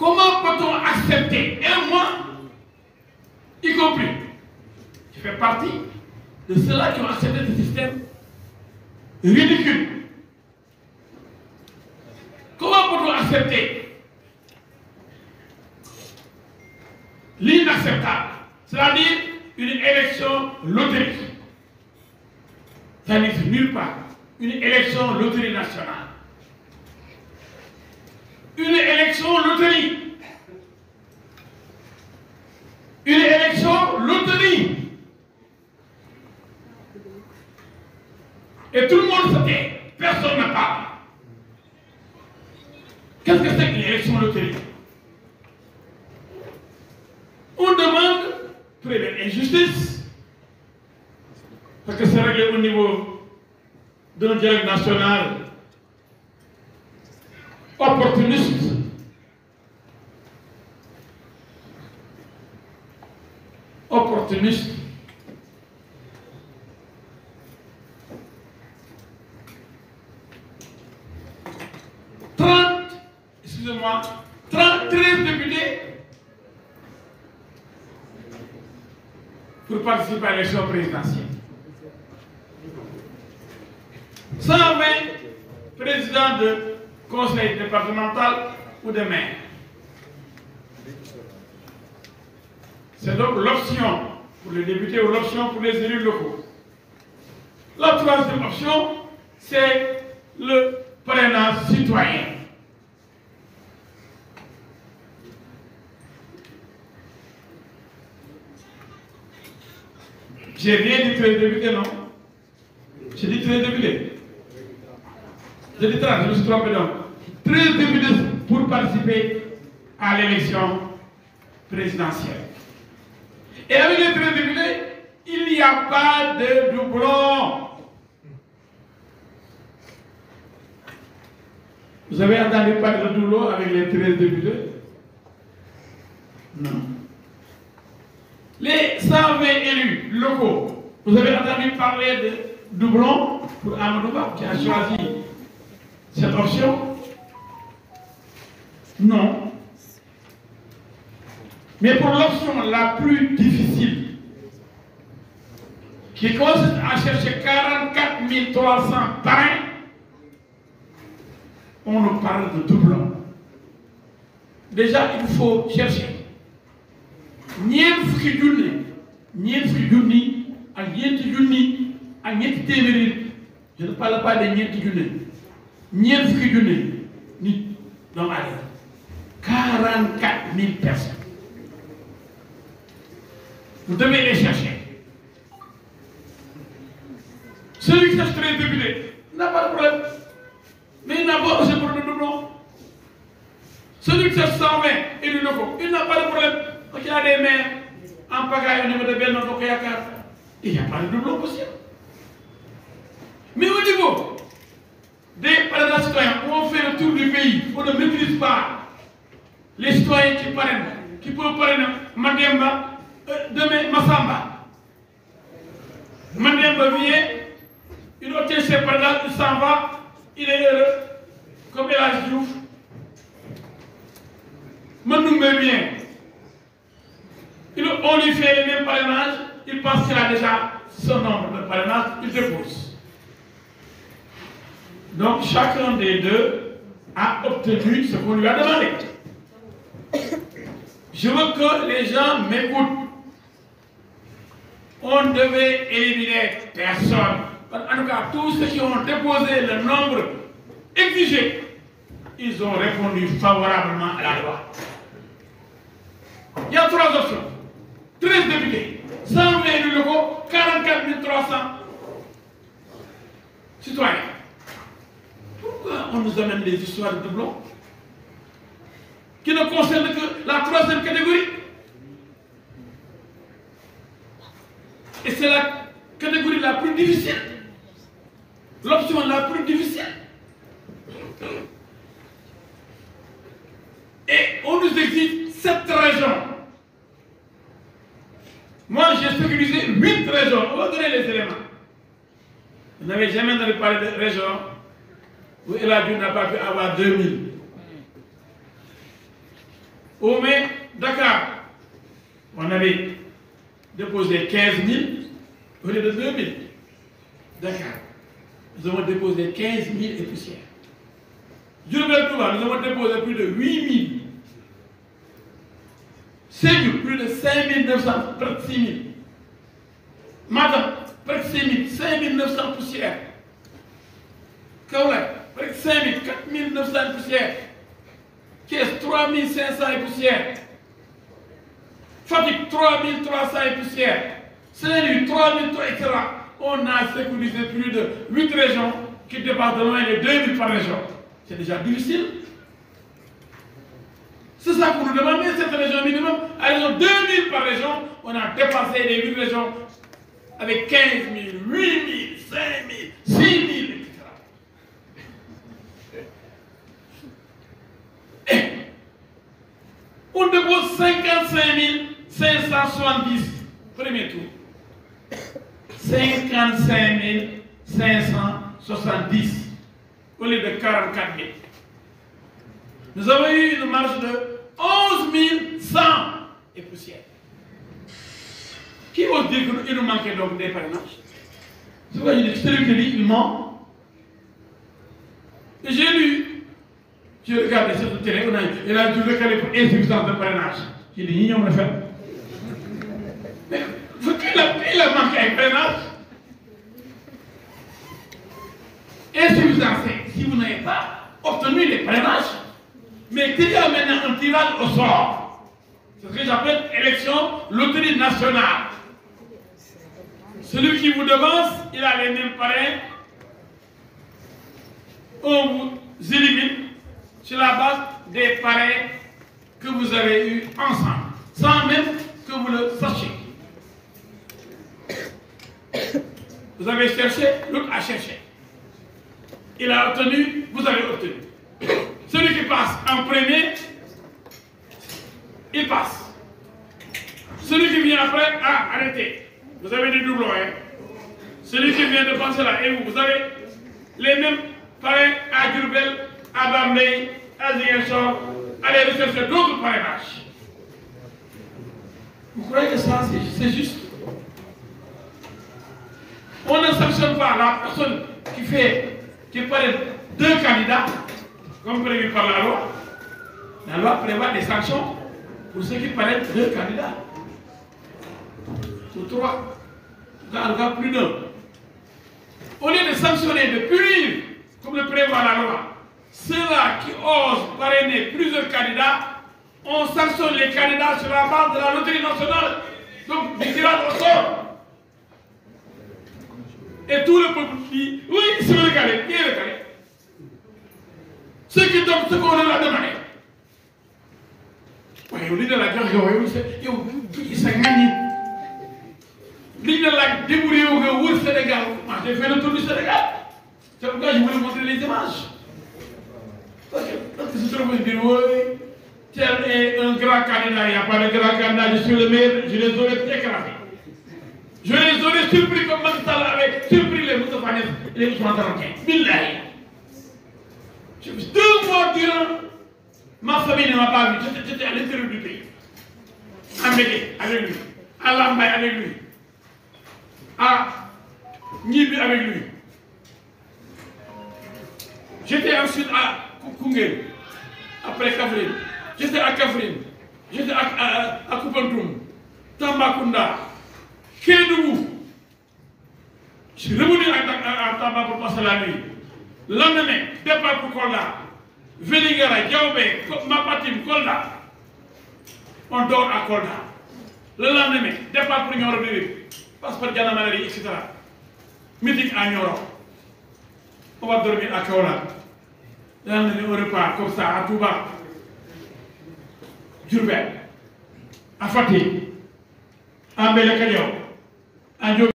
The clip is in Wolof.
Comment peut-on accepter un mois, y compris, je fais partie de ceux-là qui ont accepté ce système ridicule. Comment peut-on accepter l'inacceptable, c'est-à-dire une élection loterie? Ça n'existe nulle part. Une élection loterie nationale. Une élection loterie. Une élection loterie. Et tout le monde se tait. Personne ne parle. Qu'est-ce que c'est qu'une élection loterie? On demande première injustice, parce que c'est réglé au niveau d'un dialogue national opportuniste. Opportuniste. Excusez-moi, 13 députés pour participer à l'élection présidentielle. 120 présidents de conseil départemental ou de maire. C'est donc l'option pour les députés ou l'option pour les élus locaux. La troisième option, c'est le parrainage citoyen. J'ai rien dit 13 députés, non? J'ai dit 13 députés. J'ai dit 30, je me suis trompé donc. 13 députés pour participer à l'élection présidentielle. Et avec les 13 députés, il n'y a pas de doublon. Vous avez entendu parler de doublon avec les 13 députés? Non. Les 120 élus locaux, vous avez entendu parler de doublon pour Amadouba qui a choisi cette option? Non. Mais pour l'option la plus difficile, qui consiste à chercher 44 300 parrains, on nous parle de doublon. Déjà, il faut chercher ñeent fukki junni ak ñeenti junni ak ñetti téeméeri. Je ne parle pas de ñeenti junni. ñeent fukki junni nit doomu aadama. 44 000 personnes. Vous devez les chercher. Celui qui cherche 13 députés n'a pas de problème. Mais il n'a pas aussi pour le doublon. Celui qui cherche 120 élus locaux, il n'a pas de problème. Donc il y a des maires en pagaille au niveau de Benno Bokk Yakaar. Il n'y a pas de doublon possible. Mais au niveau des parrainages citoyens, où on fait le tour du pays, on ne maîtrise pas les citoyens qui parrainent, qui peuvent parrainer Mademba, demain Massamba. Mademba vient, il obtient ses parrainages, il s'en va, il est heureux, comme El Hadji Diouf. Manoumbe vient. On lui fait les mêmes parrainages, il pense qu'il a déjà son nombre de parrainages, il dépose. Donc chacun des deux a obtenu ce qu'on lui a demandé. Je veux que les gens m'écoutent. On devait éliminer personne. En tout cas, tous ceux qui ont déposé le nombre exigé, ils ont répondu favorablement à la loi. Il y a 3 options. 13 députés, 120 élus locaux, 44 300 citoyens. Pourquoi on nous amène des histoires de doublons qui ne concernent que la 3e catégorie? Et c'est la catégorie la plus difficile. L'option la plus difficile. Et on nous exige 7 régions. Moi, j'ai sécurisé 8 régions. On va donner les éléments. Vous n'avez jamais entendu parler de régions où El Hadji n'a pas pu avoir 2000. Au mai, Dakar, on avait déposé 15 000 au lieu de 2 000. Dakar, nous avons déposé 15 000 et poussières. Diourbel Touba, nous avons déposé plus de 8 000. Sédhiou, plus de 5 900, près de 6 000. Matam, près de 6 000, 5 900 poussières. Kaolack, près de 5 000, 4 900 poussières. Thiès, 3 500 et poussières. Fatick, 3 300 et poussières. Saint-Louis, 3 300, etc. On a sécurisé plus de 8 régions qui dépassent de loin les 2 000 par région. C'est déjà difficile. C'est ça qu'on nous demande, cette région minimum. À raison 2 000 par région, on a dépassé les 8 régions avec 15 000, 8 000, 5 000, 6 000, etc. Et on dépose 55 570, premier tour. 55 570 au lieu de 44 000. Nous avons eu une marge de 11 100 et poussière. Qui ose dire qu'il nous manquait donc des parrainages? C'est pourquoi je dis, celui qui dit, il ment. Et j'ai lu, j'ai regardé sur la télé, il a dû recaler pour insuffisance de parrainage. J'ai dit, il y a fait. Mais il a manqué un parrainage. Insuffisance, si vous n'avez pas obtenu les parrainages, mais qu'il y a maintenant un tirage au sort. C'est ce que j'appelle élection loterie nationale. Celui qui vous devance, il a les mêmes parrains. On vous élimine sur la base des parrains que vous avez eus ensemble, sans même que vous le sachiez. Vous avez cherché, l'autre a cherché. Il a obtenu, vous avez obtenu. Celui qui passe en premier, il passe. Celui qui vient après a arrêté. Vous avez des doublons, hein? Celui qui vient de passer là, et vous avez les mêmes parrains à Diourbel, à Bambey, à Ziguinchor, allez rechercher d'autres parrainages. Vous croyez que ça, c'est juste? On ne sanctionne pas la personne qui parraine 2 candidats, comme prévu par la loi. La loi prévoit des sanctions pour ceux qui parrainent 2 candidats. Ou 3. En cas plus d'un. Au lieu de sanctionner, de punir, comme le prévoit la loi, ceux-là qui osent parrainer plusieurs candidats, on sanctionne les candidats sur la base de la loterie nationale, donc du tirage au sort. Et tout le peuple dit, oui, c'est le carré, qui est le carré? Ceux qui donnent ce qu'on leur a demandé. Oui, au lieu de la guerre, il s'est gagné. L'île de la débrouillée au Sénégal, moi j'ai fait le tour du Sénégal. C'est pourquoi je voulais montrer les images. Parce que ce serait dire, oui, tel est un grand candidat, il n'y a pas de grand candidat, je suis le maire, je les aurais écrasés. Je les aurais surpris comme Mansal avait surpris les Moustapha Niasse et les Ousmane Tanor Dieng. Billahi. 2 mois durant, ma famille ne m'a pas vu, j'étais à l'intérieur du pays. À Mbégué avec lui, à Lambaye avec lui, à Nibi avec lui. J'étais ensuite à Koungheul, après Kaffrine. J'étais à Kaffrine, j'étais à Koupentoum, Tambacounda, Kédougou. Je suis revenu à Tamba pour passer la nuit. Le lendemain, départ pour Kolda, Vélingara, Diaobé, Mapatim, Kolda. On dort à Kolda. Le lendemain, départ pour Nioro, passeport Diana Maladie, etc. Meeting à Nioro. On va dormir à Kaolack. Le lendemain, on repart comme ça à Touba, Diourbel, à Fatick, à Mbélacadiao, à Diop.